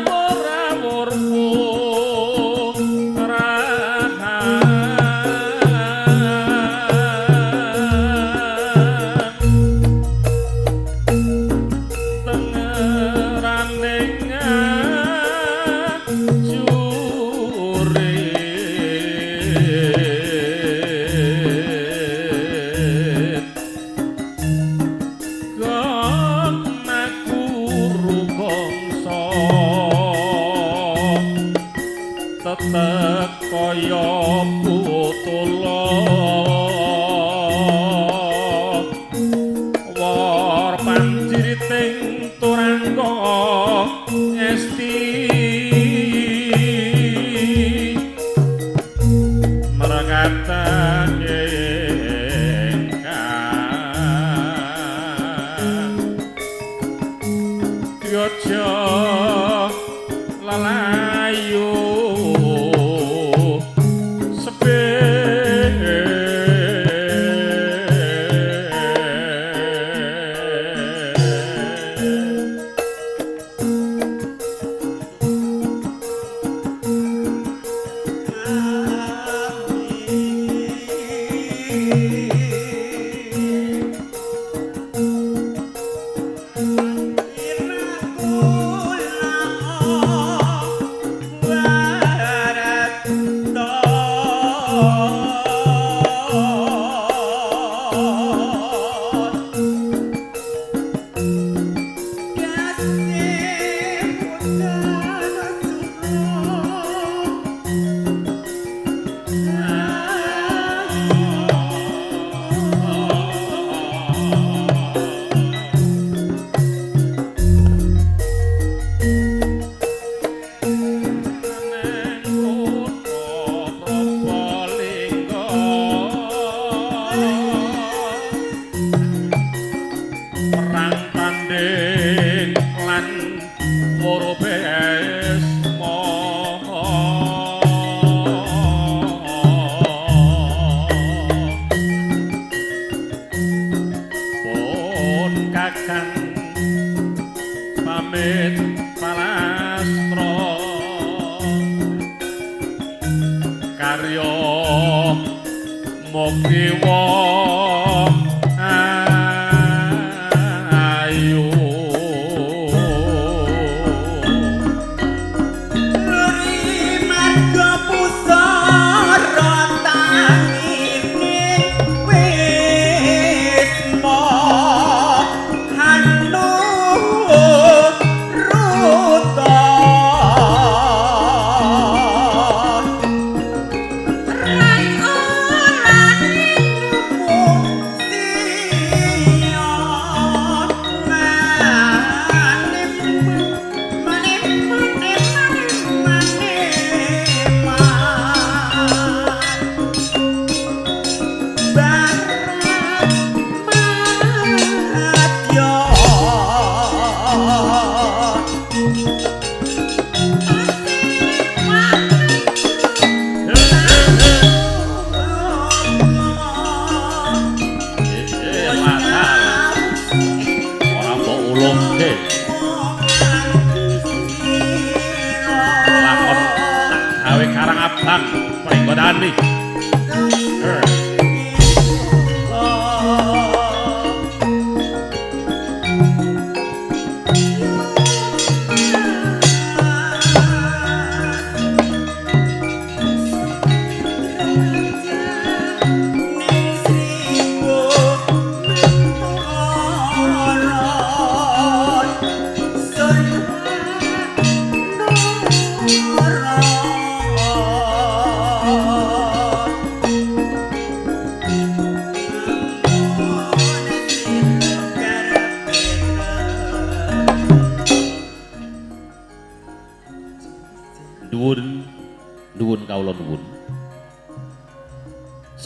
Mangawur-awurku rahayu tetek kaya putula war panjiriting turangga esti merangatan Yojo lalayu sepe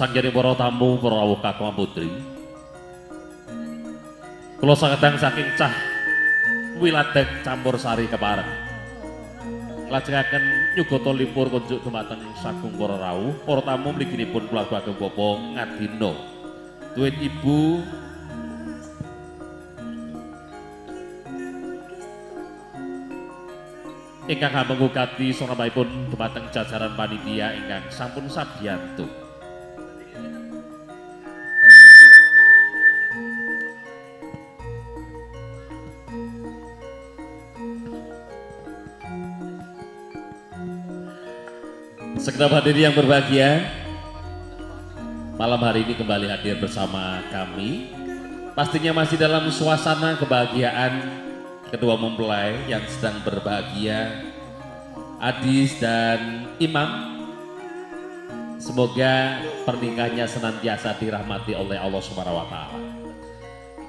sanjane para tamu para rawuh kakang putri kula saketeng saking cah wiladeg campur sari kepareng lajengaken nyugata lipur kunjuk dumateng sagung para rawuh para tamu mliginipun kula ageng Bapak Ngadina duwit ibu ingkang ngangukati sorabaipun dumateng jajaran panitia ingkang sampun sabiyantu. Segenap hadirin yang berbahagia, malam hari ini kembali hadir bersama kami. Pastinya masih dalam suasana kebahagiaan kedua mempelai yang sedang berbahagia Adis dan Imam. Semoga pernikahannya senantiasa dirahmati oleh Allah Subhanahu wa taala.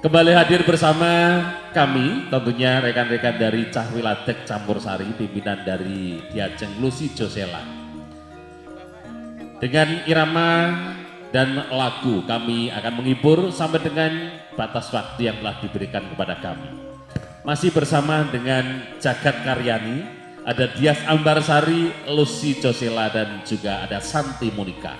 Kembali hadir bersama kami tentunya rekan-rekan dari Cah Wiladeg Campur Sari, pimpinan dari Diajeng Lucy Josela. Dengan irama dan lagu kami akan menghibur sampai dengan batas waktu yang telah diberikan kepada kami. Masih bersama dengan Jagat Karyani, ada Dias Ambarsari, Lucy Josela dan juga ada Santi Monika.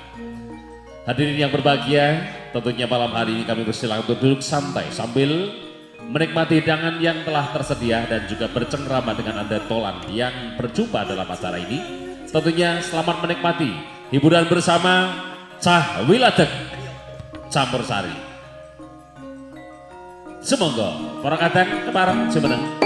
Hadirin yang berbahagia, tentunya malam hari ini kami bersilakan untuk duduk santai sambil menikmati hidangan yang telah tersedia dan juga bercengkrama dengan Anda tolan yang berjumpa dalam acara ini. Tentunya selamat menikmati hiburan bersama Cah Wiladeg Campur Sari. Semoga para kadang kepareng jumeneng.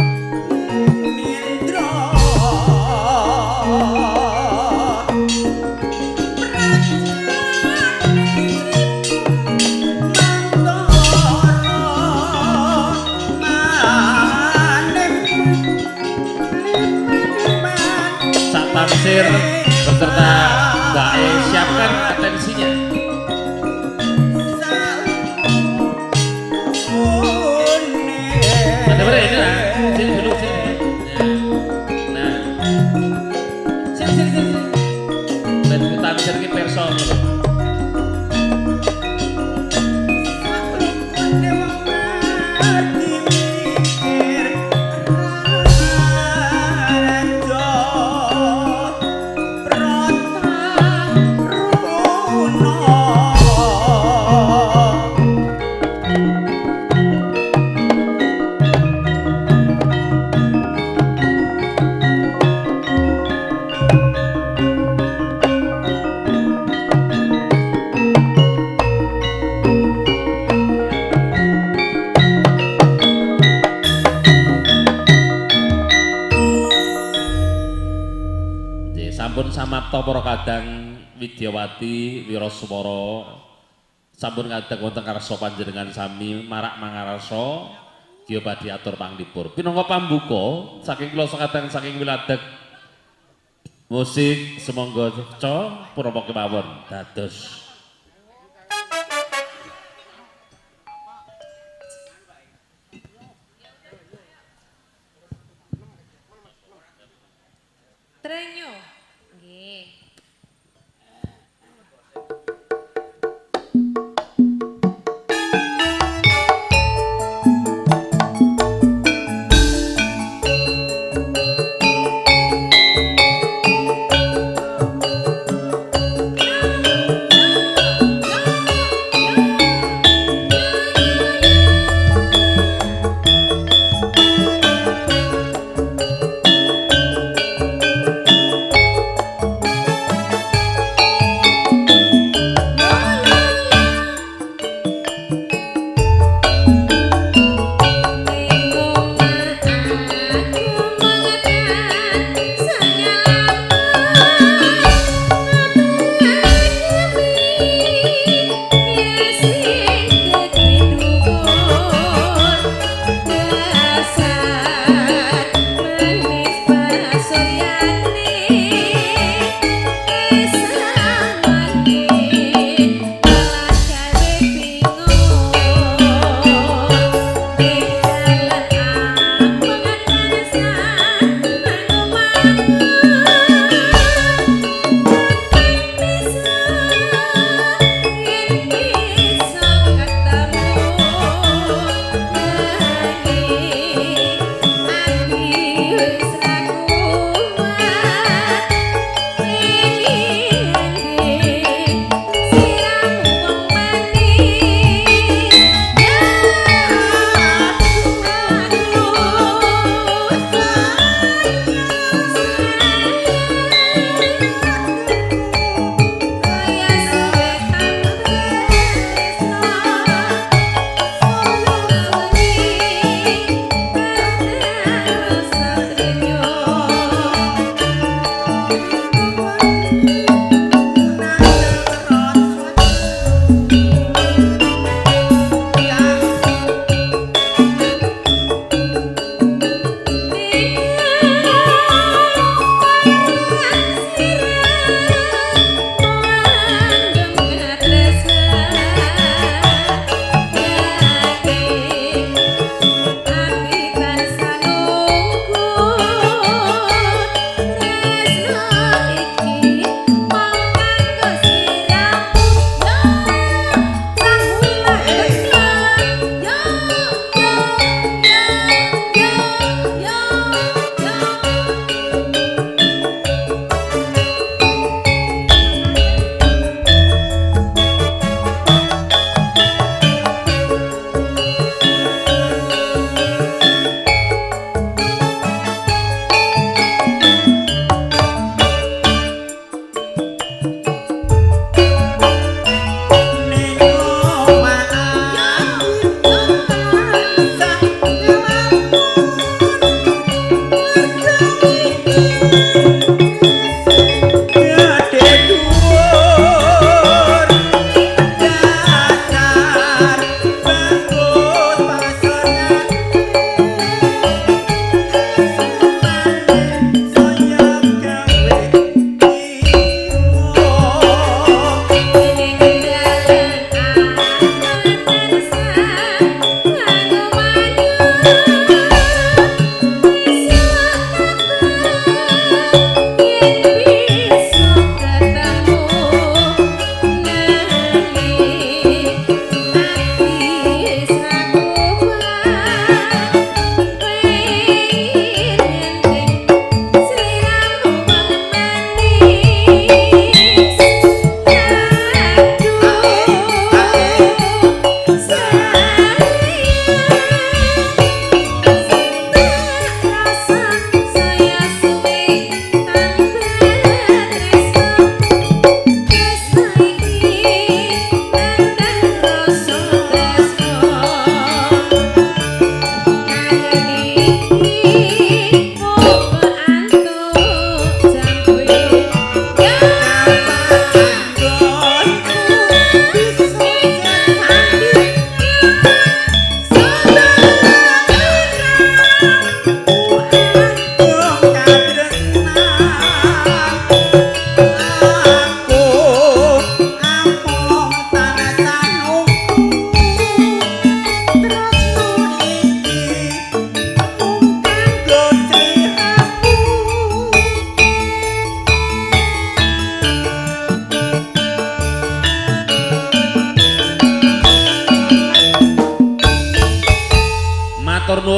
Tamsir beserta Mbak E siapkan atensinya. Ada berapa ini lah? Sini dulu, sini. Nah, sini. Dan tamsir ini person dulu. Sampun samapta para kadang Widyawati Wiraswara, sampun kadang wonten karsa panjenengan sami marak mangarasa Gya badhe atur panglipur. Pinangka pambuka saking kula sakadang saking Wiladeg musik semangga ca purapa kemawon dados. Trenyo. Nggih.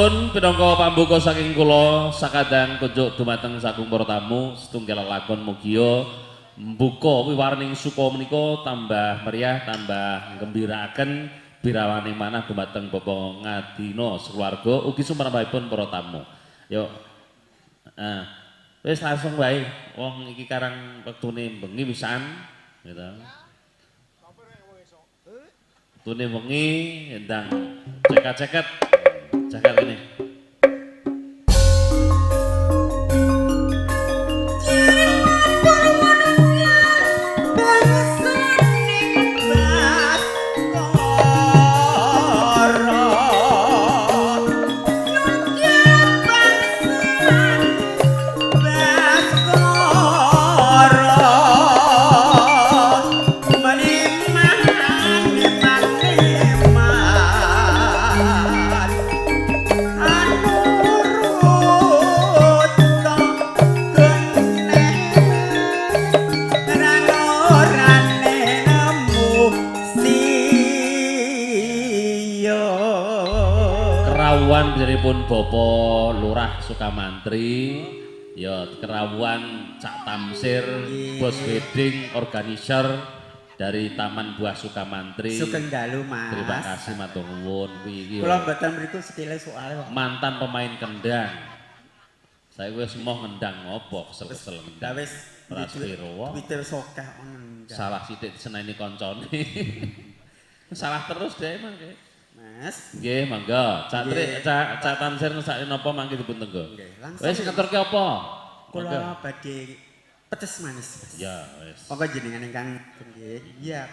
Sampun pinangka pambuka saking kula sakadang kunjuk dumateng saking para tamu setunggal lakon mugia mbuka wiwarning suka menika tambah meriah tambah gembiraaken birawaning manah dumateng Bapak Ngadina sekeluarga ugi sumrambahipun para tamu. Yo wis langsung wae wong iki karang wektune bengi wisan gitu. Wektune bengi ndang ceket-ceket jagat ini. Pun Bapak Lurah Sukamantri, ya kerawuan Cak Tamsir, bos wedding organizer dari Taman Buah Sukamantri. Sugeng dalu Mas. Terima kasih matur nuwun. Kula mboten mriku setile soal. Mantan pemain kendang. Saya wis mau ngendang ngopo kesel-kesel ngendang. Wis Praspiro. Twitter sokah ngendang. Salah sithik diseneni koncone. Salah terus deh emang kayak. Mas. Nggih, monggo. Cak Tamsir ngesake napa mangke dipun tenggo. Nggih, langsung. Wis ngeturke apa? Kula badhe pedes manis, Mas. Ya, wis. Monggo jenengan ingkang nggih. Iya.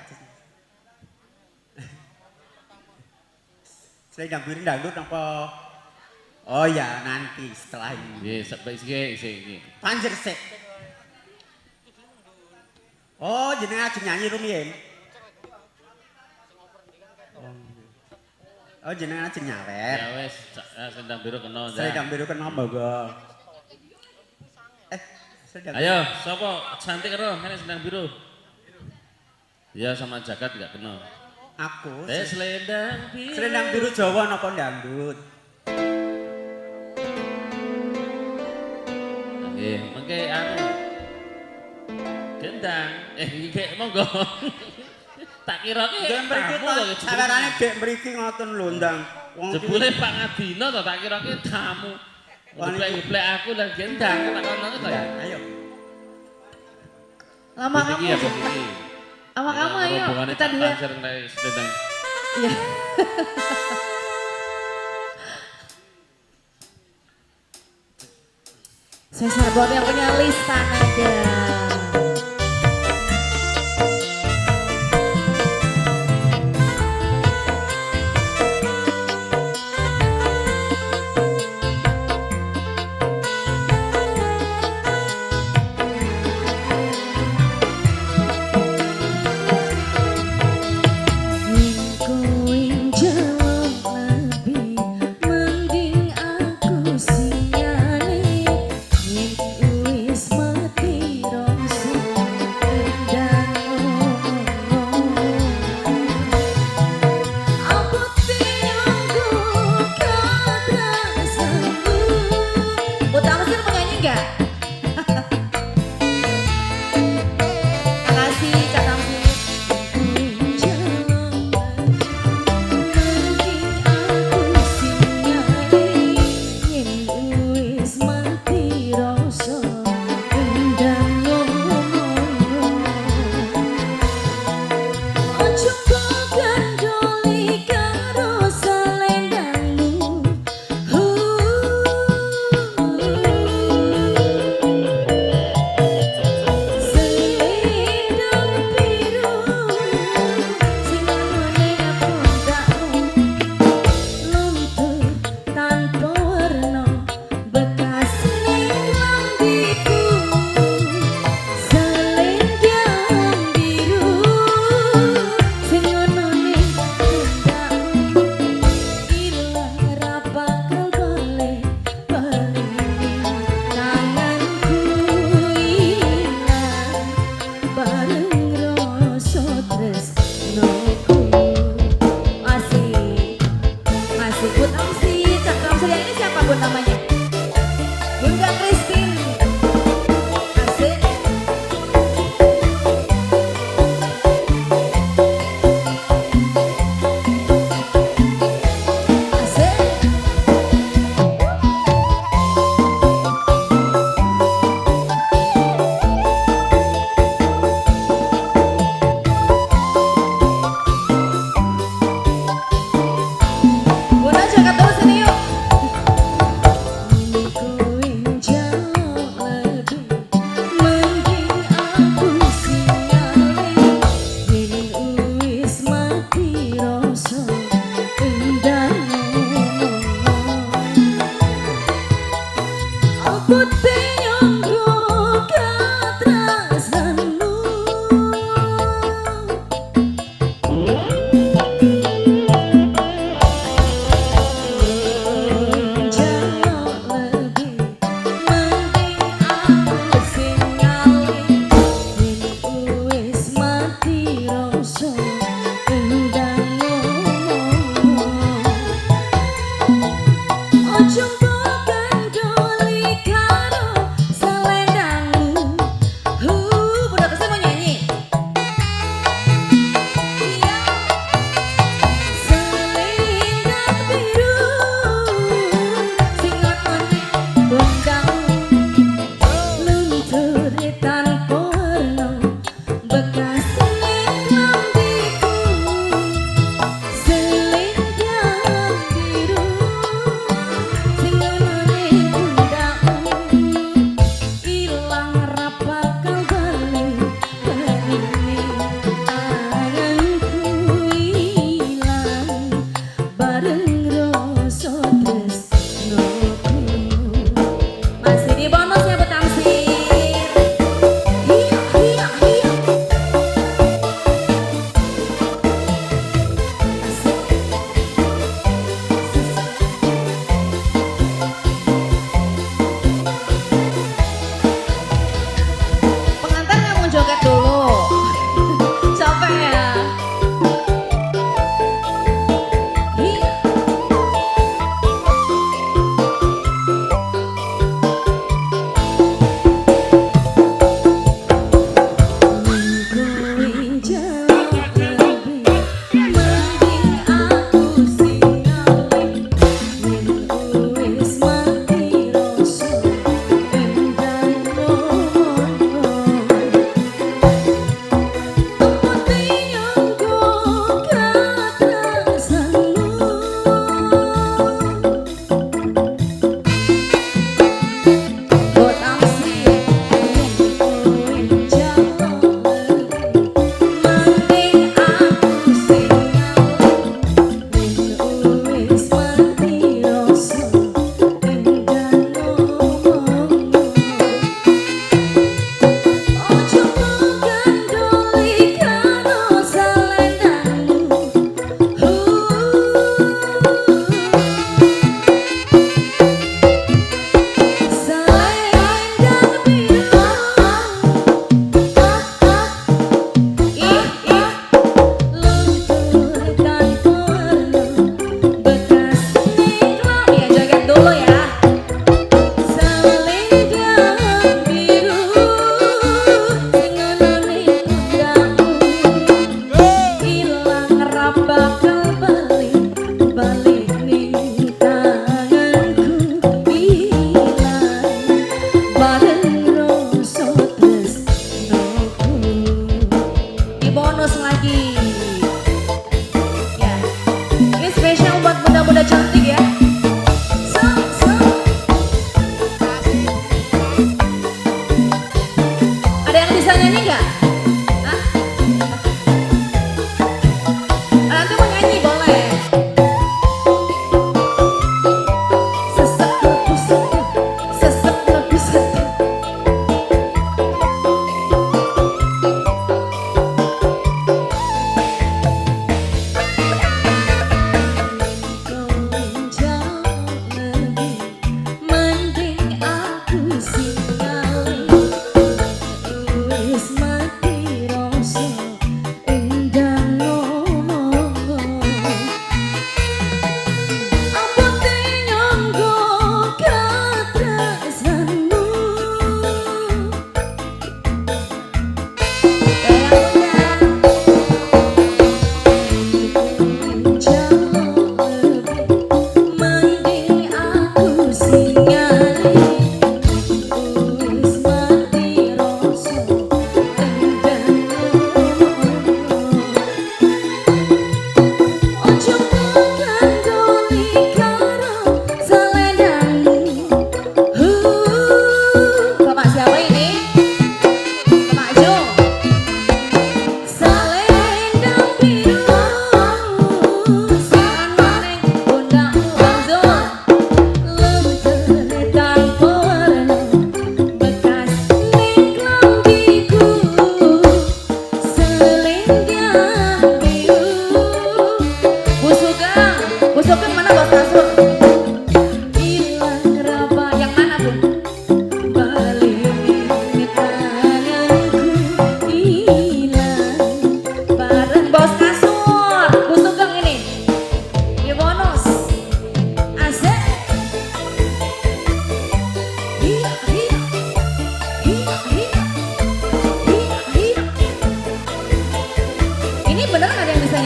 Selendang biru dangdut apa? Oh ya, nanti setelah ini. Nggih, sampai iki. Panjer sik. Oh, jenengan ajeng nyanyi rumiyin. Oh jenengan ajeng nyawet. Ya wis, selendang biru kena. Selendang biru kena monggo. Selendang. Ayo, sapa cantik karo ngene selendang biru. Ya sama jagat enggak kena. Aku. Selendang biru. Selendang biru Jawa napa dangdut? Nggih, mengke anu. Gendang. Iki monggo. Tak kira ki tamu lho. Sawerane dek mriki ngoten lho ndang. Jebule Pak Ngadina to tak kira ki tamu. Geblek-geblek aku lan gendang tak kono to ya. Ayo. Lama kamu. Sama kamu ayo kita dua. Iya. Saya serbuat yang punya lista nada. Mati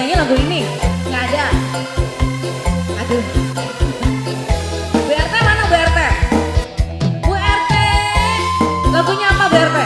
nyanyi lagu ini? Nggak ada. Aduh. Bu RT mana Bu RT? Bu RT. Lagunya apa Bu RT?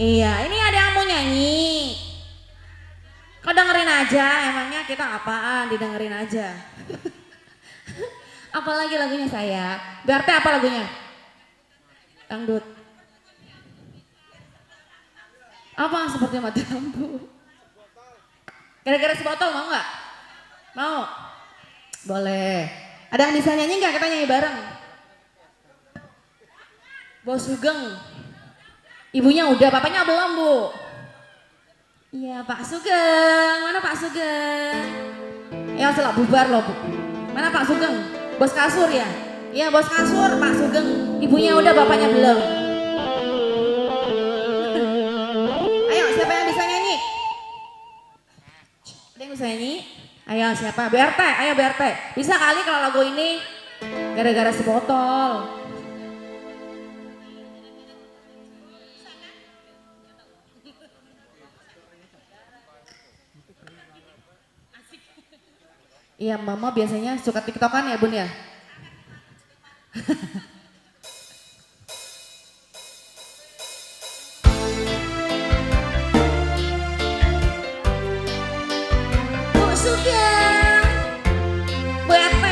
Iya, ini ada yang mau nyanyi. Kau dengerin aja, emangnya kita apaan, didengerin aja. Apalagi lagunya saya? Berarti apa lagunya? Dangdut. Apa seperti mati lampu? Gara-gara sebotol mau nggak? Mau? Boleh. Ada yang bisa nyanyi nggak? Kita nyanyi bareng. Bos Sugeng. Ibunya udah, bapaknya belum Bu. Iya Pak Sugeng, mana Pak Sugeng? Ya setelah bubar loh Bu. Mana Pak Sugeng? Bos kasur ya? Iya bos kasur Pak Sugeng. Ibunya udah, bapaknya belum. Ayo siapa yang bisa nyanyi? Ada yang bisa nyanyi? Ayo siapa? BRT, ayo BRT. Bisa kali kalau lagu ini gara-gara sebotol. Iya, mama biasanya suka tiktokan ya Bun ya? Bu Sugeng, Bu RT.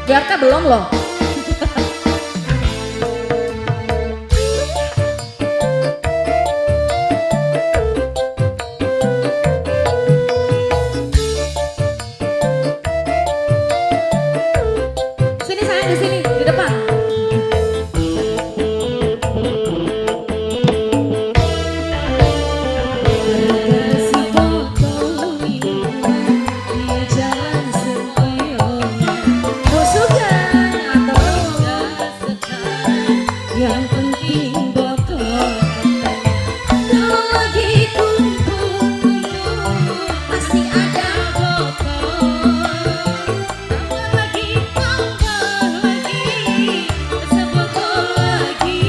Bu RT belum loh. Di sini, di depan. Yang penting botol kalau lagi kumpul pasti ada botol. Tambah lagi, tambah lagi, sebotol lagi.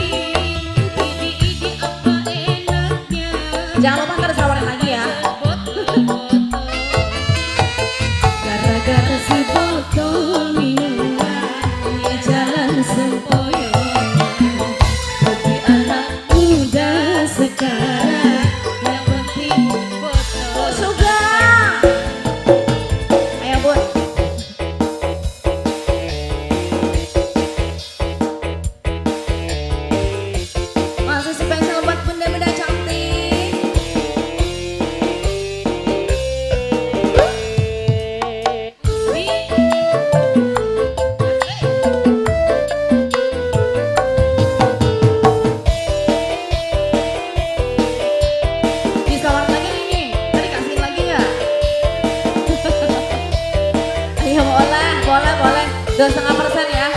Ini apa enaknya? Jangan lupa ntar sawarin lagi ya. 2,5% ya.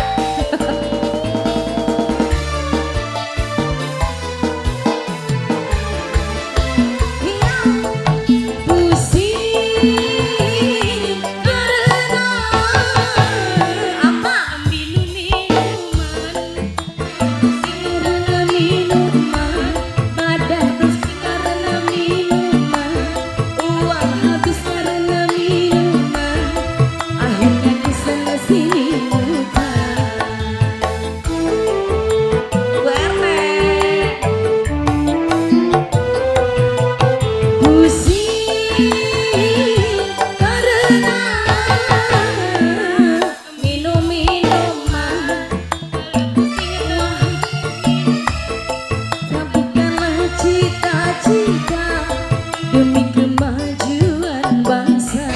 Demi kemajuan bangsa.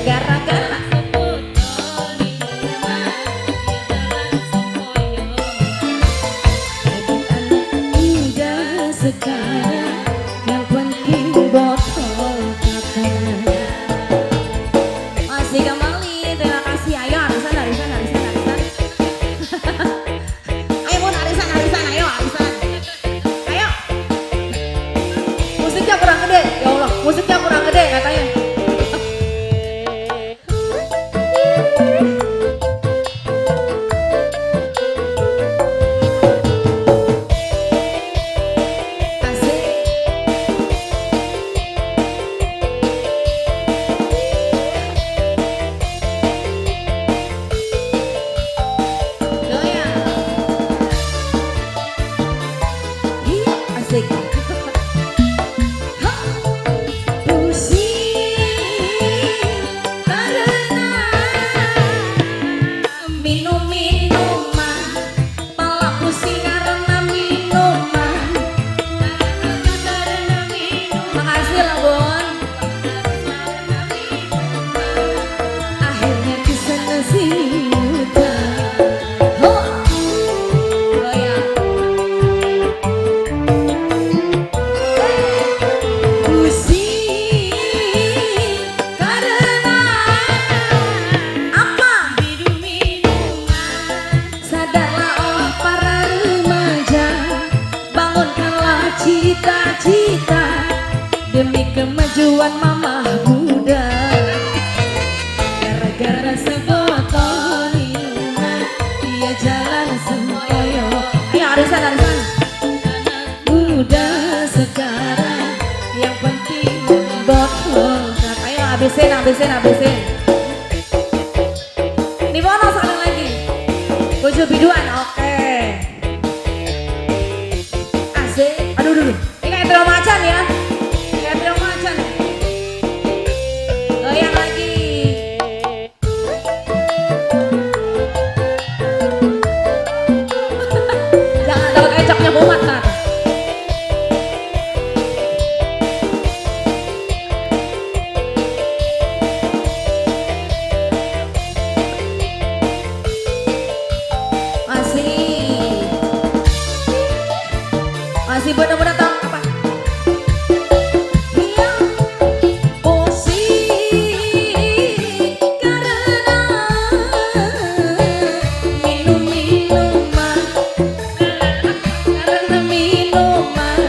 Gara-gara Muda sekarang yang penting botol kakak. masih kembali, terima kasih. Ayo arisan, arisan, arisan, arisan. Ayo Bun, arisan, arisan, ayo arisan. Ayo. Musiknya kurang gede, ya Allah, musiknya kurang gede katanya. Asik. Makasih lah Bon. Akhirnya kesana sini muda. Goyang. Pusing karena Apa? sadarlah oh para remaja, bangunkanlah cita-cita demi kemajuan mama muda. Gara-gara sebotol minuman dia jalan sempoyo. Ayo arisan, arisan. Muda sekarang yang penting botol. Ayo habisin, habisin, habisin. Ini bonus sekali lagi. Bojo biduan, oke. Asik. Aduh, aduh, aduh. Ini kayak trio macan ya. Kayak trio macan. Goyang lagi. Jangan tahu kecapnya mumat kan. Masih bener-bener tahu apa? Pusing karena minum-minuman, karena minuman,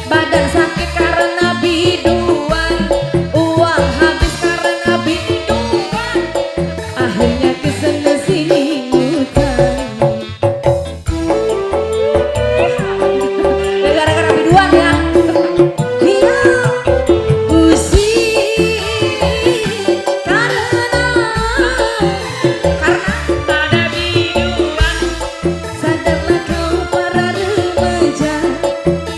badan sakit karena biduan, uang habis karena biduan, akhirnya kesana sini ngutang. Gara-gara biduan ya. Iya, pusing karena Ada biduan. sadarlah kau para remaja,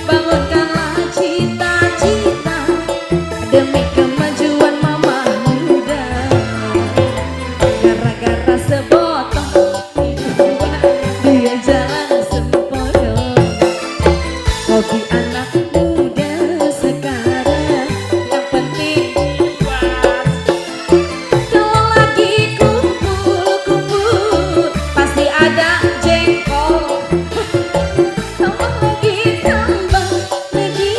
bangunkanlah cita-cita demi kemajuan mama muda. Gara-gara sebotol minuman dia jalan sempoyo. Hobi anak muda sekarang yang penting kalau lagi kumpul-kumpul Pasti ada jengkol. tambah lagi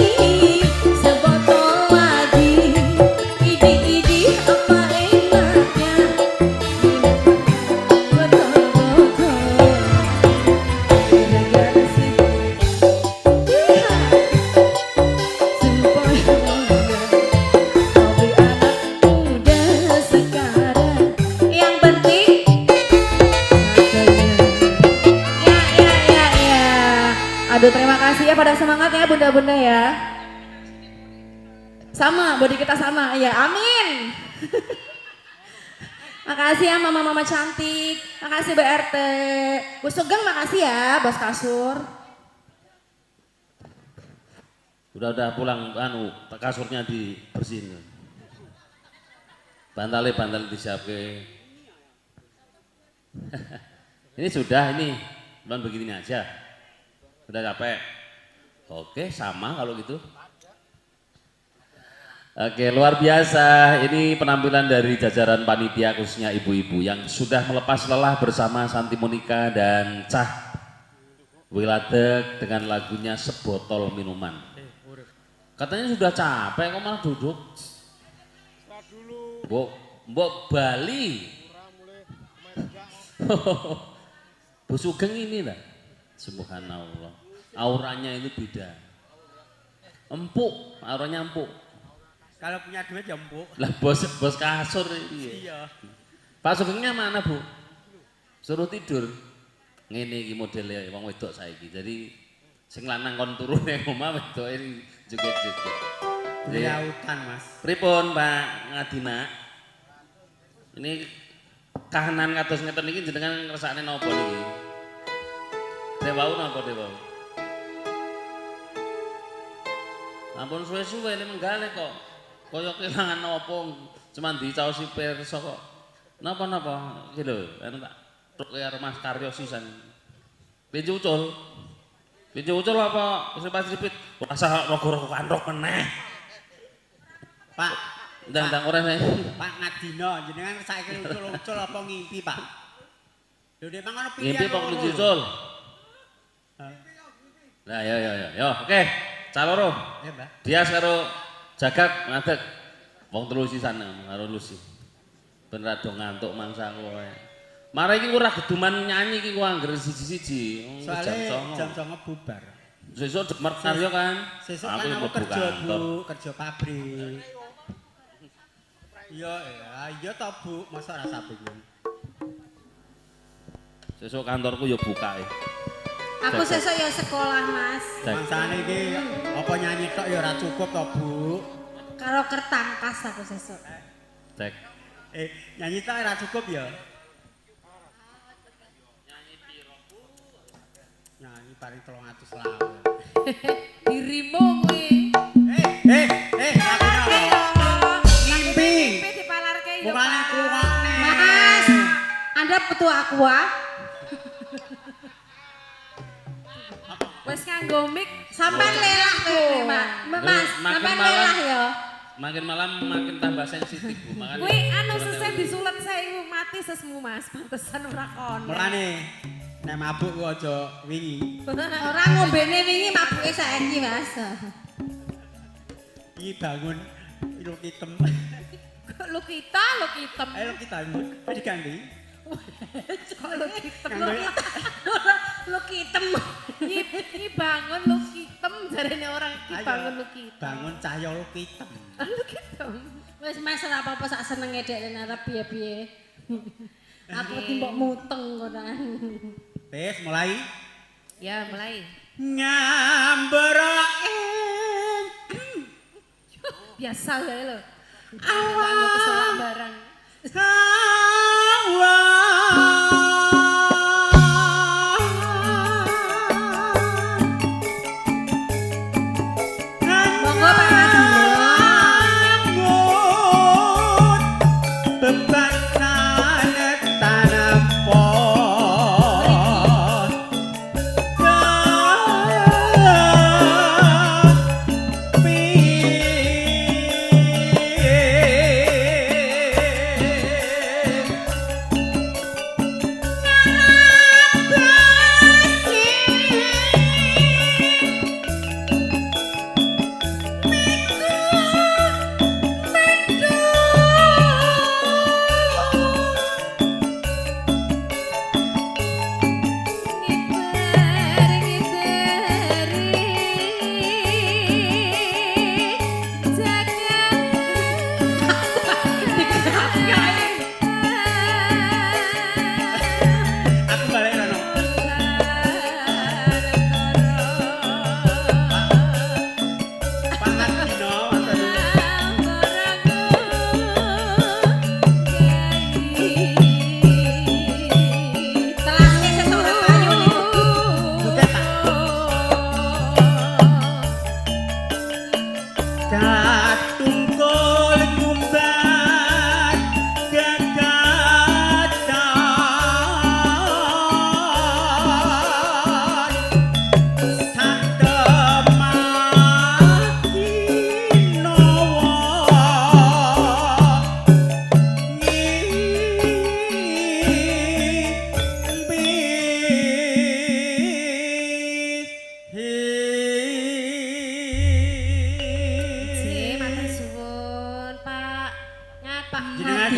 sebotol lagi. Aduh terima kasih ya pada semangat ya bunda-bunda ya. Sama, body kita sama ya, amin. Makasih ya mama-mama cantik, makasih BRT. Bu Sugeng makasih ya bos kasur. Udah pulang kasurnya dibersihin. Bantalnya disiapke. Ini sudah ini, belum begini aja. Udah capek. Oke, sama kalau gitu. Oke, luar biasa. Ini penampilan dari jajaran panitia khususnya ibu-ibu yang sudah melepas lelah bersama Santi Monica dan Cah Wiladeg dengan lagunya Sebotol Minuman. Katanya sudah capek, kok malah duduk? Mbok Bali. Bu Sugeng ini lah. Subhanallah. Auranya itu beda. Empuk, auranya empuk. Kalau punya duit ya empuk. Lah bos kasur ini. Iya. Pak Sugengnya mana, Bu? Suruh tidur. Ngene iki modele wong wedok saiki. Jadi sing lanang kon turu ning omah wedoke joget-joget. Lautan, Mas. Pripun, Pak Ngadina? Ini kahanan kados ngeten iki jenengan ngrasakne napa niki? Dewau napa dewau? Ampun suwe-suwe ini menggale kok. Kaya kelangan apa cuman dicaosi pirsa kok. Napa-napa iki lho, anu tak truk karo Mas Karyo sisan. Pinju ucul. Pinju ucul apa wis pas ripit rasa rogo-rogo kanthok meneh. Pak, Ndang ora saya. Pak Ngadina jenengan saiki ucul-ucul apa ngimpi, Pak? Lho nek mangono pilihan. Ngimpi kok pinju ucul. Nah, yo, oke. Caloro. Ya, Mbak. Dia karo Jagat ngadeg. Wong telu sisan karo Lucy. Ben rada ngantuk mangsa kowe. Mare iki ora geduman nyanyi iki ku angger siji-siji. Soale jam 09.00 bubar. Sesuk Demer Karyo kan. Sesuk kan aku kerja, Bu, kerja pabrik. Iya toh, Bu, masa ora bingung. Sesuk kantorku ya buka e. Aku sesuk ya sekolah Mas. Mangsane iki apa nyanyi tok ya ora cukup toh, Bu. Karo kertangkas aku sesuk. Cek. Nyanyi tok ora cukup ya. Nyanyi paling 300 lawan. Dirimu kuwi. Aku ngimpi. Ngimpi dipalarke yo. Bukan krungokne. Mas, Anda butuh aqua? Wes nganggo mic Sampai lelah tuh, Mas. Sampai lelah ya. Makin malam makin tambah sensitif, Bu. Makanya kuwi anu sesuk disulet saya mati sesmu Mas, pantesan ora kono. Mulane nek mabuk ku aja wingi. Ora ngombene wingi mabuke saiki, Mas. Iki bangun iluk hitam. Lu kita. Ayo kita diganti. Lu hitam. Lu kitem. Iki bangun lu hitam jarene orang iki bangun lu hitam. Bangun cahya lu hitam. Lu hitam. Wis Mas ora apa-apa sak senenge dek arep piye-piye. Aku iki mbok muteng kono. Wis mulai. Ya, mulai. Ngamberoke Biasa wae lho. Awak keselak barang. Monggo Pak Adina. Beban tanpa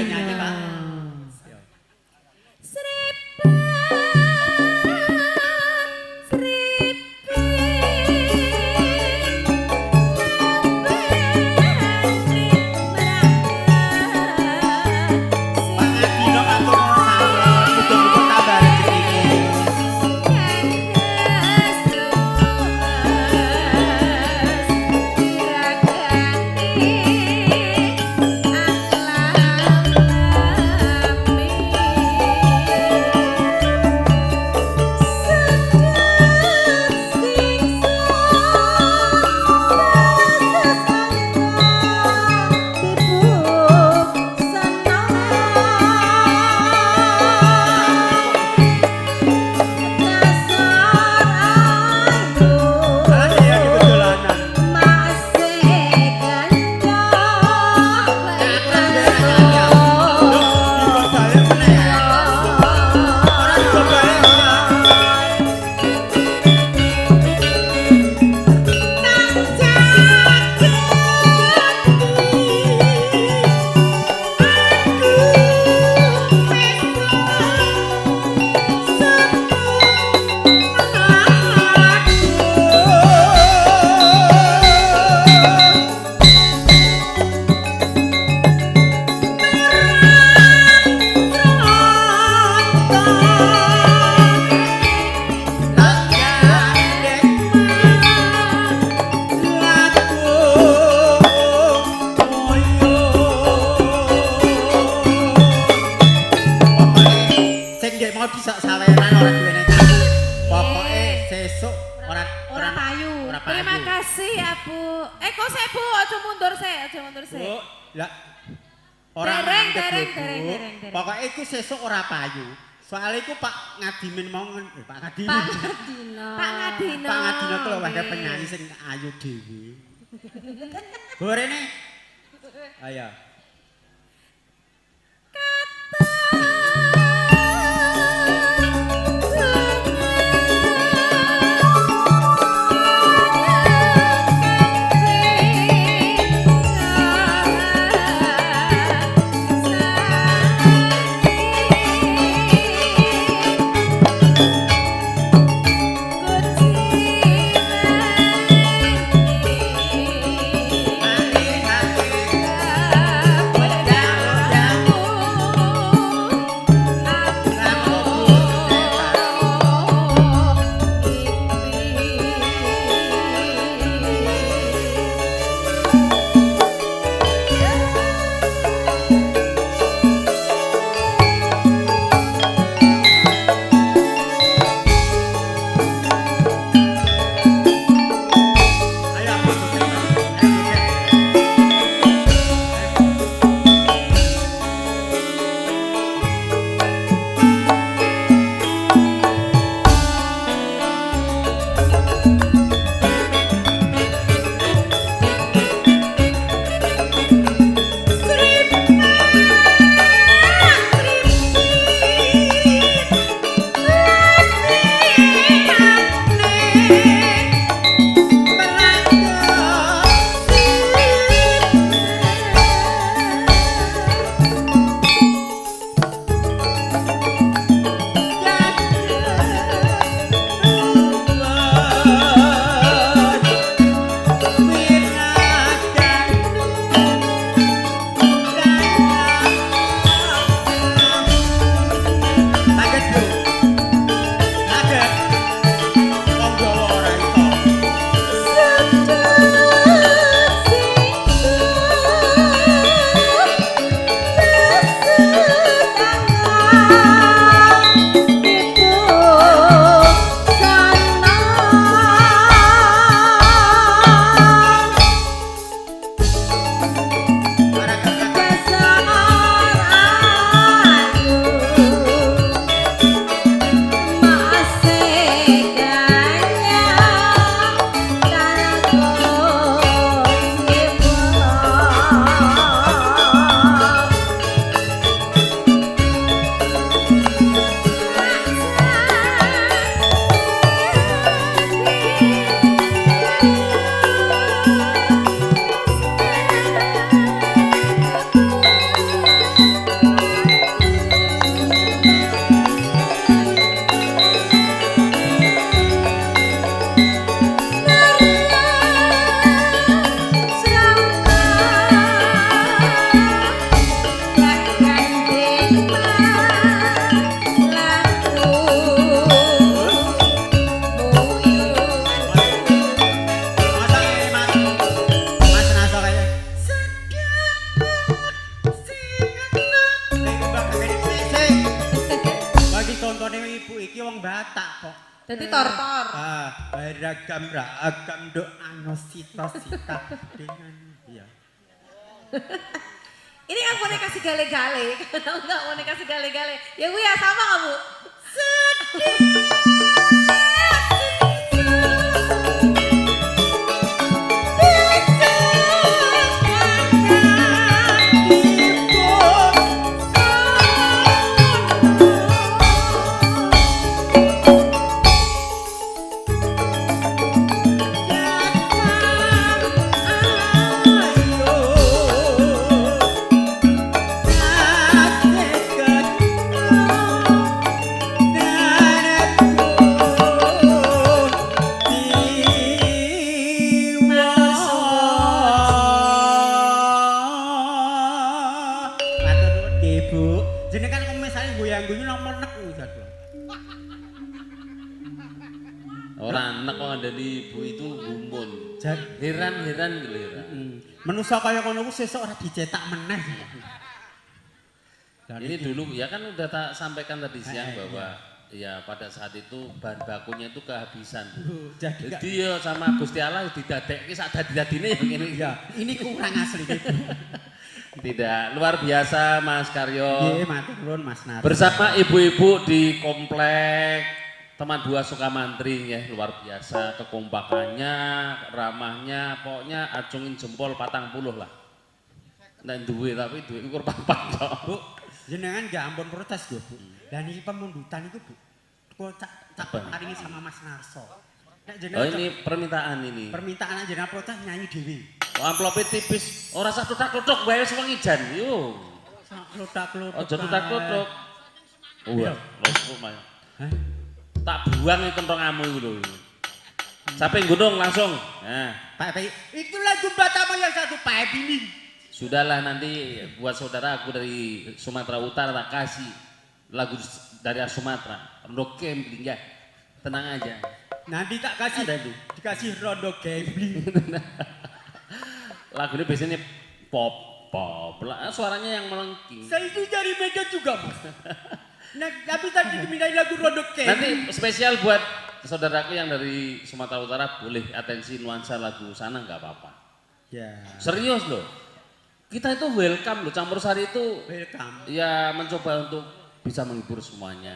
nyanyi, Pak. Dino atur sawah, muga-muga tambah rezekine. Ayo ikut dolanan. Bisa saweran ora duwene kaku. Pokoke sesuk ora payu. ora payu. Terima kasih ya Bu. Kok saya Bu, aja mundur saya, aja mundur Bu, saya. lah ora Dereng, mandek lho, dereng, Bu. dereng, dereng, dereng. Pokoke iku sesuk ora payu. Soale iku Pak Ngadimin mau Pak Ngadimin. Pak Dino. Pak Ngadino. Pak Ngadino ku lho wae Nggih. penyanyi sing ayu dhewe. Gorene. Ayo. Dadi tortor. Beragam anosita dengan iya. Ini kan boneka kasih gale-gale. Kalau enggak boneka kasih gale-gale. Ya gue ya sama kamu. Jenengan kok misalnya goyang-goyang nomor nek jadwal. Orang anak kok ada di ibu itu gumun. Heran-heran giliran. Menusa kaya kono ku sesuk ora dicetak meneh. Ini dulu ya kan udah tak sampaikan tadi siang bahwa ya pada saat itu bahan bakunya itu kehabisan. Jadi ya sama Gusti Allah didadekke sak dadi-dadine ya ngene. Ya, ini kurang asli gitu. Tidak, luar biasa Mas Karyo. Nggih, matur nuwun Mas Nar. Bersama ibu-ibu di komplek Teman Dua Sukamantri ya, luar biasa kekompakannya, ramahnya, pokoknya acungin jempol 40 lah. Nek duwe tapi duwe ukur papat tok. Bu, jenengan gak ampun protes lho, Bu. Lah niki pemundutan iku, Bu. Kok cak paringi sama Mas Narso. Nek Oh jenengan ini permintaan ini. permintaan jenengan protes nyanyi dhewe. Oh, amplope tipis, ora usah tutak-tutuk wae wis wengi jan. Yo. Sak klotak-klotak. Aja tutak-tutuk. Wah, lho mah. Hah? Tak buang iki kentongamu iku lho. Sampai gunung langsung. Nah, Pak itu lagu Batam yang satu Pak ini. sudahlah nanti buat saudara aku dari Sumatera Utara tak kasih lagu dari Sumatera. Rondo Gambling ya. Tenang aja. Nanti tak kasih Ada tuh. dikasih Rondo Gambling. Lagu ini biasanya pop. Lah, suaranya yang melengking. Saya itu dari Medan juga, Mas. Nah, tapi tadi dimintain lagu Rondo Gambling. Nanti spesial buat saudaraku yang dari Sumatera Utara boleh atensi nuansa lagu sana nggak apa-apa. Ya. Serius loh. Kita itu welcome loh. Campur Sari itu Welcome. ya mencoba untuk bisa menghibur semuanya.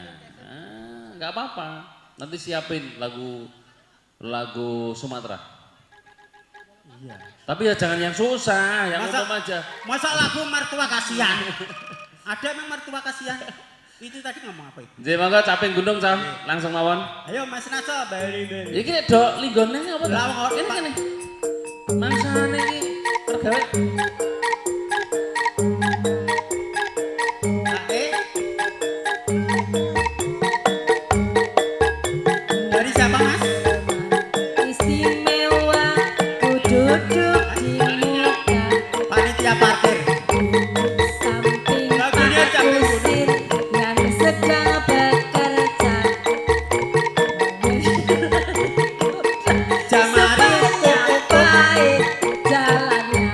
Nggak apa-apa. Nanti siapin lagu Sumatera. Iya. Tapi ya jangan yang susah, yang Masa- umum aja. Masa lagu mertua kasihan? Ada emang mertua kasihan? Itu tadi ngomong apa itu? Jadi mangga caping gunung cam, langsung mawon. Ayo Mas Naso, bali. Iki dok linggone apa tuh? Lah, kok, Ini Pak. kene. Mangsane iki pergawe. Dari siapa Mas? Istimewa ku duduk di muka Panitia parkir. samping Lagunya Pak capek, Bu. Usir yang sedang bekerja. Jamari Supaya koko. baik jalannya.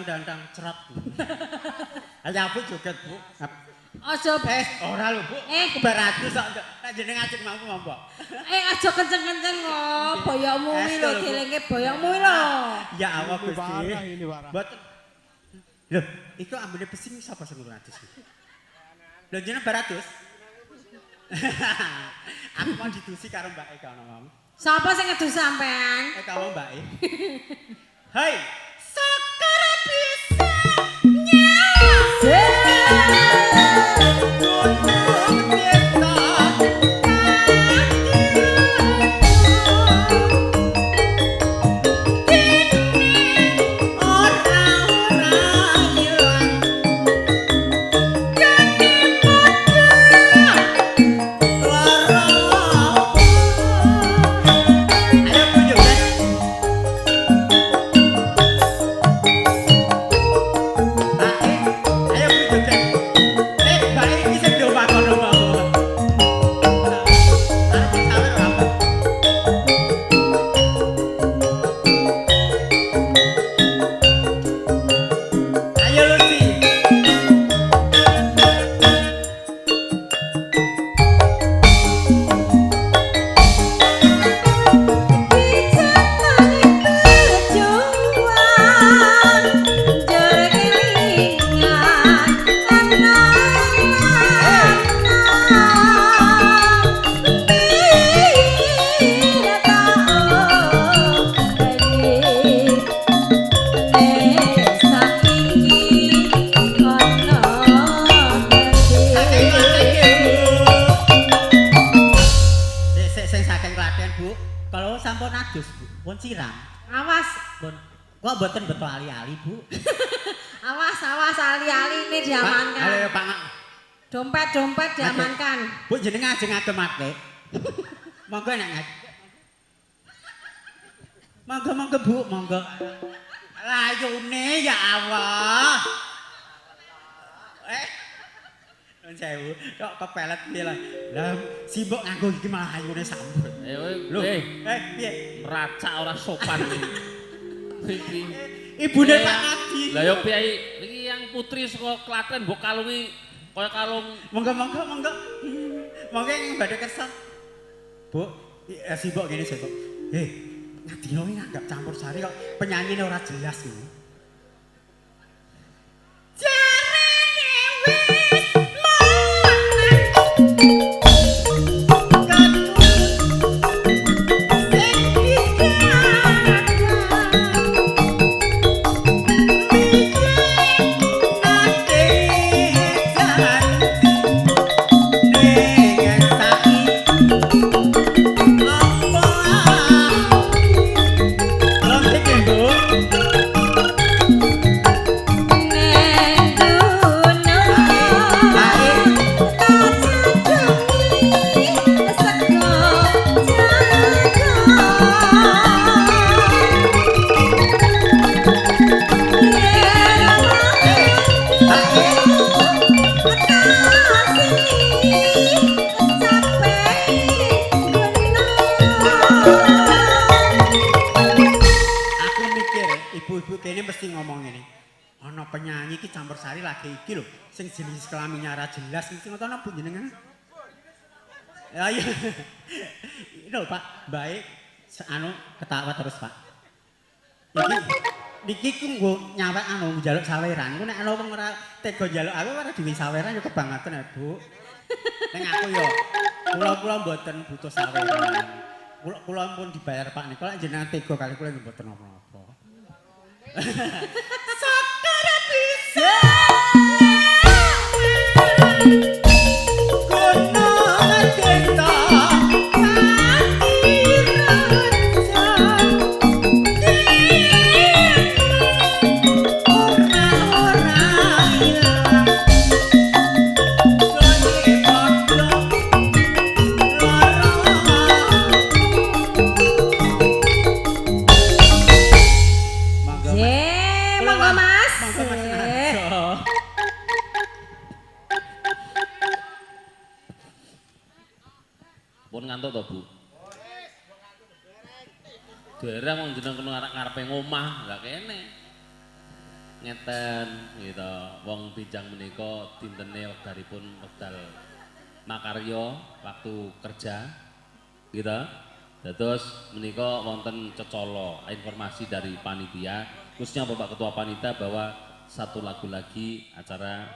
dandang cerat. Ayo Bu joget Bu. Aja Ora lho Bu. Baratus kok jeneng ajeng mampu mampu. aja kenceng-kenceng kok. Boyokmu kuwi lho Estel, Bu. dielingke boyokmu kuwi lho. Ya Allah Gusti. Parah ini parah. Mboten. Lho, iku ambune pesing sapa sing Baratus? Lho jeneng Baratus? Aku mau didusi karo Mbak Eka ono mau. Sapa sing ngedus sampean? Eka mau Mbak E. Hai, Sakara bisa gunung kita. Kok mboten betul ali-ali, Bu? Awas ali-ali ini diamankan. Ayo, Pak. Dompet diamankan. Bu jenenge ajeng agemake. Monggo nek Monggo Bu, monggo. Layune ya Allah. Nun sewu, kok kepelet piye lah. Lah simbok nganggo iki malah ayune sambut. Lho, piye? meracak ora sopan iki. Ibune Pak Adi. Lah yo Piai, iki yang putri saka Klaten mbok kalungi kaya kalung. Monggo. Monggo ing badhe kesel. Bu, simbok ngene simbok. Ngadino iki nganggap campur sari kok penyanyine ora jelas iki. Jarene wis penyanyi iki campur sari lagi iki lho sing jenis kelaminnya ora jelas sing ngono napa jenengan? Ya iya. Lho Pak, baik anu ketawa terus Pak. Niki ku nggo nyawek anu njaluk saweran. Iku nek ana wong ora tega njaluk aku ora dhewe saweran ya kebangetan ya, Bu. Ning aku yo kula mboten butuh saweran. Kula pun dibayar Pak niku lek jenengan tega kali kula mboten apa-apa. Sakara bisa gunung kita ngantuk to, Bu? Dereng wong jeneng kena ngarepe ngomah, enggak kene. ngeten gitu. Wong Pinjang menika dintene wekdaripun wekdal makarya waktu kerja gitu. Terus menika wonten cecolo informasi dari panitia khususnya Bapak Ketua Panitia bahwa satu lagu lagi acara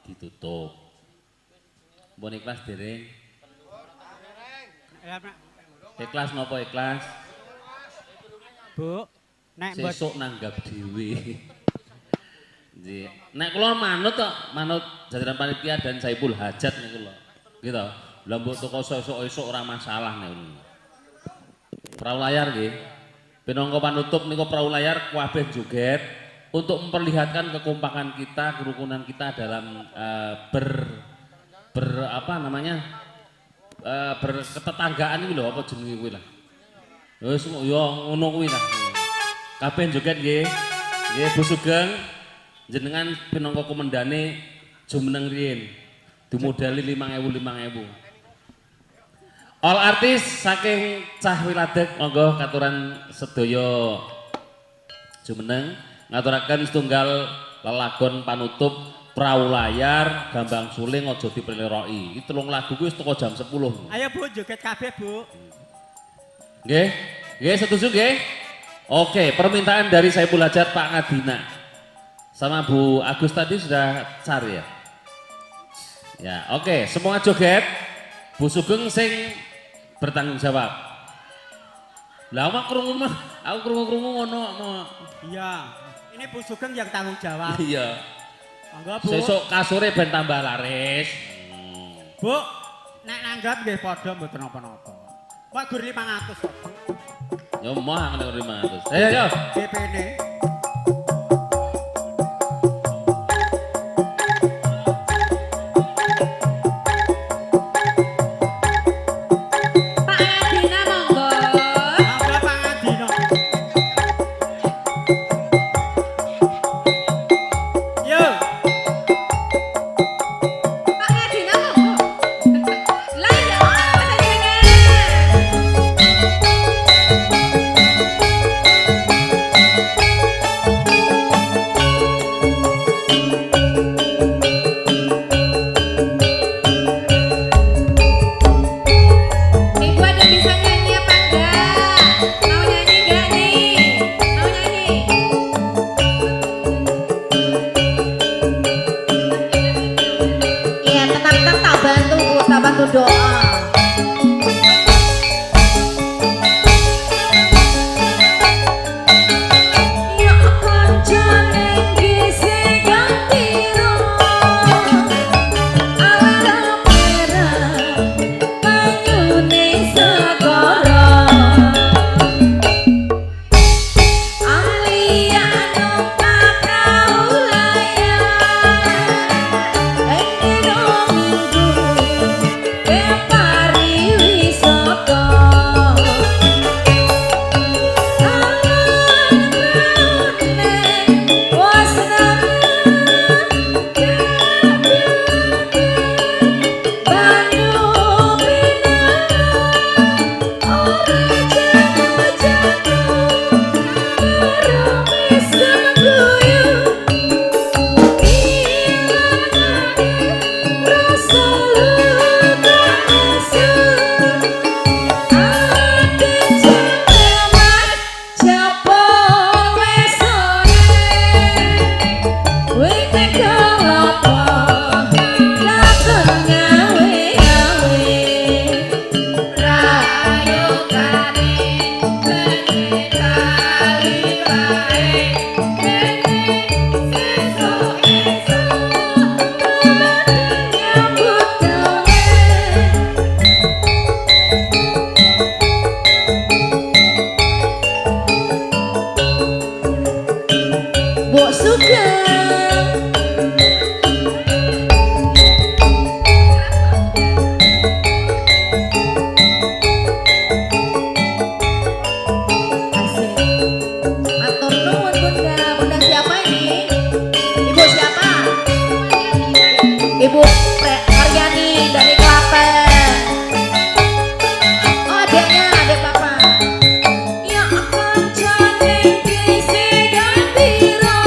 ditutup. Mbon ikhlas dereng? Ikhlas napa ikhlas? Bu, nek mbot Sesuk nanggap dhewe. Nggih. Nek kula manut kok, manut jajaran panitia dan Saipul Hajat niku lho. Gitu. Lah mbok teko esuk-esuk ora masalah niku. Perahu layar nggih. Pinangka panutup niku perahu layar kabeh joget untuk memperlihatkan kekompakan kita, kerukunan kita dalam berketetanggaan iki lho apa jenenge kuwi lah. Wis yo ngono kuwi lah. Kabeh joget nggih. Nggih Bu Sugeng jenengan pinangka komendane jumeneng riyin. Dimodali 5.000. All artis saking Cah Wiladeg monggo katuran sedaya jumeneng ngaturaken setunggal lelagon panutup Perahu Layar Gambang Suling aja dipeleroki. Iki 3 lagu kuwi wis teko jam 10. ayo Bu joget kabeh Bu. Nggih. Nggih setuju nggih? Oke, permintaan dari Saipul Hajat Pak Ngadina. Sama Bu Agus tadi sudah cari ya? Ya, oke, semua joget. Bu Sugeng sing bertanggung jawab. Lah mak krungu mah, aku krungu-krungu ngono mau. Iya, ini Bu Sugeng yang tanggung jawab. Iya. Monggo Bu. Sesuk kasure ben tambah laris. Bu, nek nanggap nggih padha mboten napa-napa. Pak gur 500 kok. Yo mah nek 500. Ayo. DP-ne. Pak Adina monggo. Monggo Pak Adina. Yo, Pak Adina monggo. Lah iya Mas Adina. Ibu ada bisa nyanyi apa enggak? Mau nyanyi enggak nih? Mau nyanyi? Iya, tenang-tenang tak bantu Bu, tak bantu doa. Ya kancane gise gantiro ala merah banyune segara aliano kaprau layar dino minggu pari wisata Mbok Sugeng. Asik. Matur nuwun Bunda. Bunda siapa ini? Ibu siapa? Ibu Karyani dari Klaten. Oh adiknya, adik Bapak. Ya kancane gise gantiro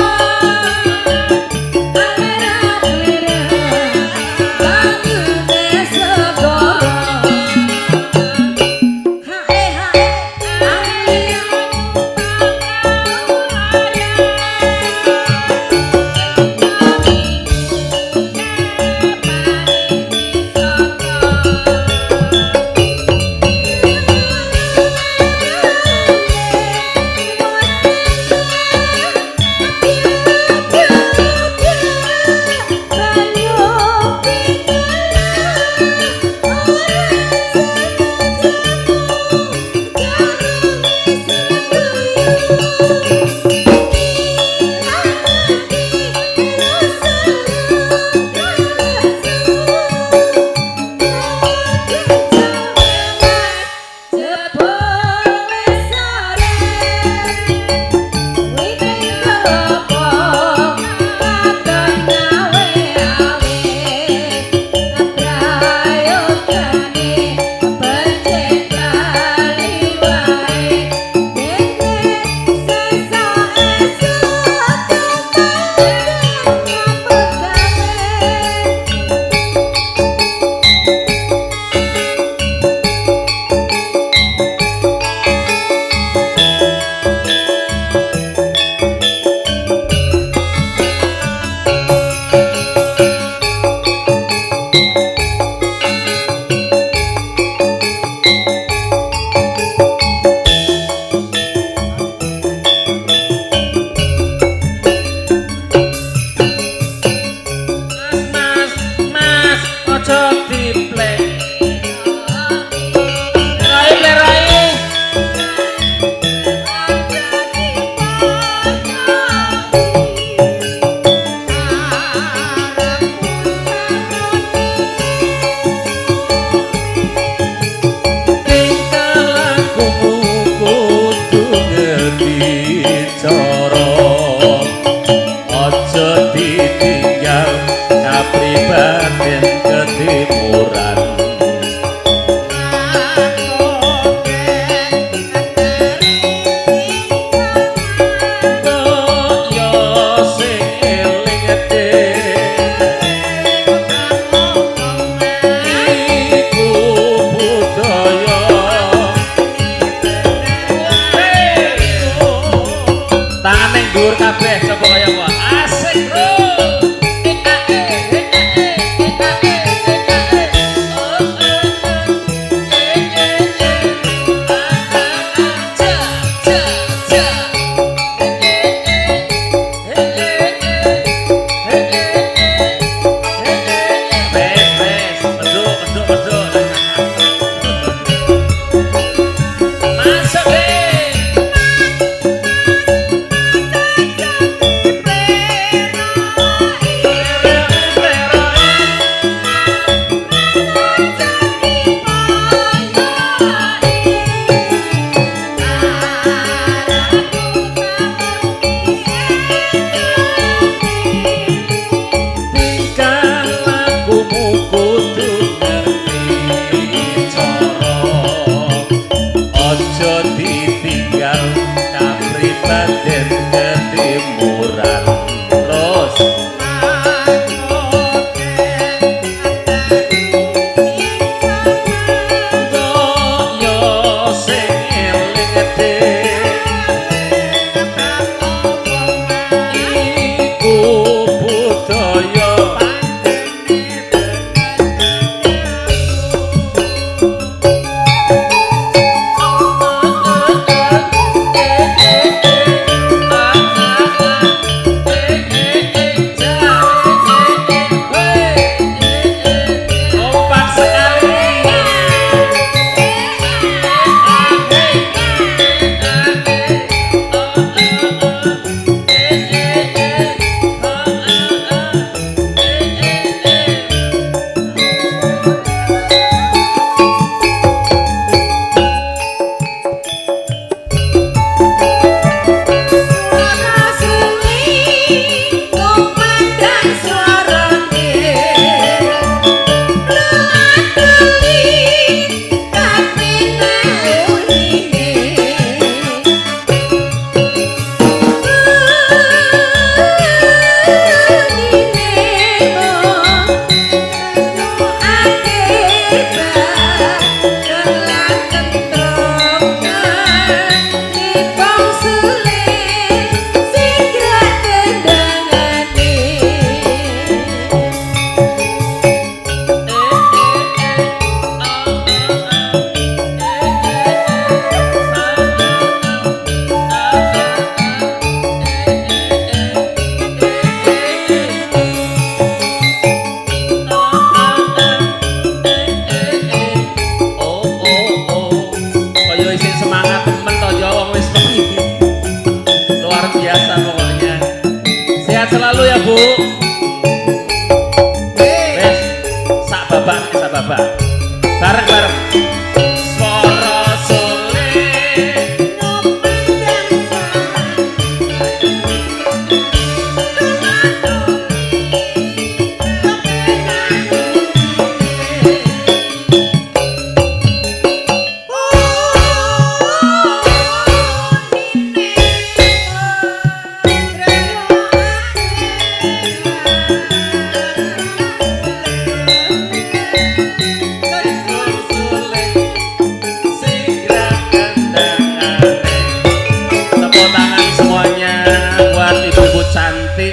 pengakuan ibu-ibu cantik,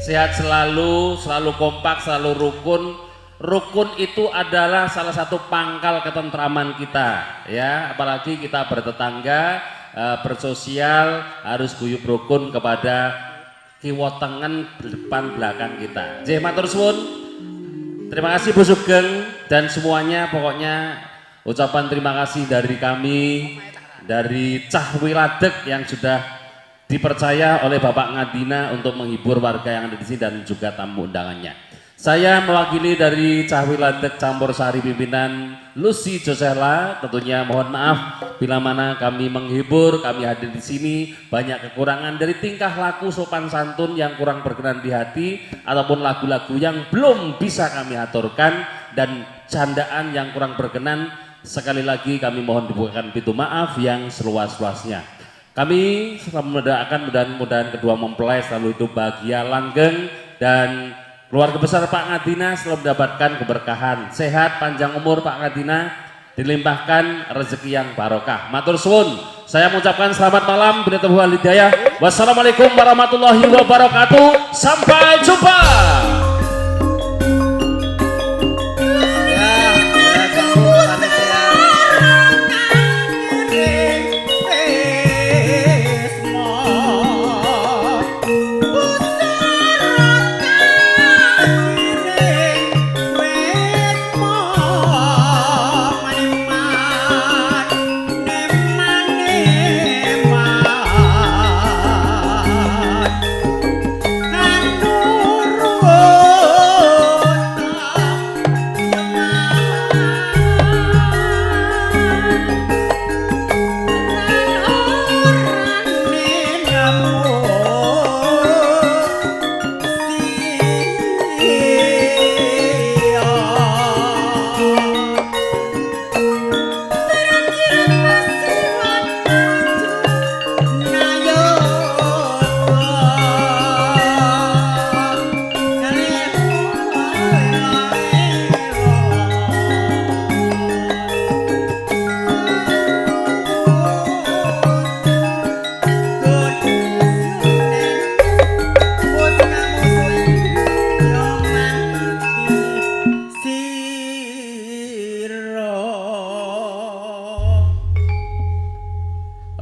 sehat selalu, selalu kompak, selalu rukun. Rukun itu adalah salah satu pangkal ketentraman kita, ya. Apalagi kita bertetangga, bersosial, harus guyub rukun kepada kiwa tengen depan belakang kita. Nggih, matur suwun. Terima kasih Bu Sugeng dan semuanya, pokoknya ucapan terima kasih dari kami, dari Cah Wiladeg yang sudah dipercaya oleh Bapak Ngadina untuk menghibur warga yang ada di sini dan juga tamu undangannya. Saya mewakili dari Cah Wiladeg Campur Sari pimpinan Lucy Josela, tentunya mohon maaf bila mana kami menghibur, kami hadir di sini banyak kekurangan dari tingkah laku sopan santun yang kurang berkenan di hati ataupun lagu-lagu yang belum bisa kami aturkan dan candaan yang kurang berkenan. Sekali lagi kami mohon dibukakan pintu maaf yang seluas-luasnya. Kami selalu mendoakan mudah-mudahan kedua mempelai selalu hidup bahagia, langgeng, dan keluarga besar Pak Ngadina selalu mendapatkan keberkahan, sehat, panjang umur Pak Ngadina, dilimpahkan rezeki yang barokah. Matur suwun. Saya mengucapkan selamat malam, bila Hidayah. Wassalamualaikum warahmatullahi wabarakatuh. Sampai jumpa.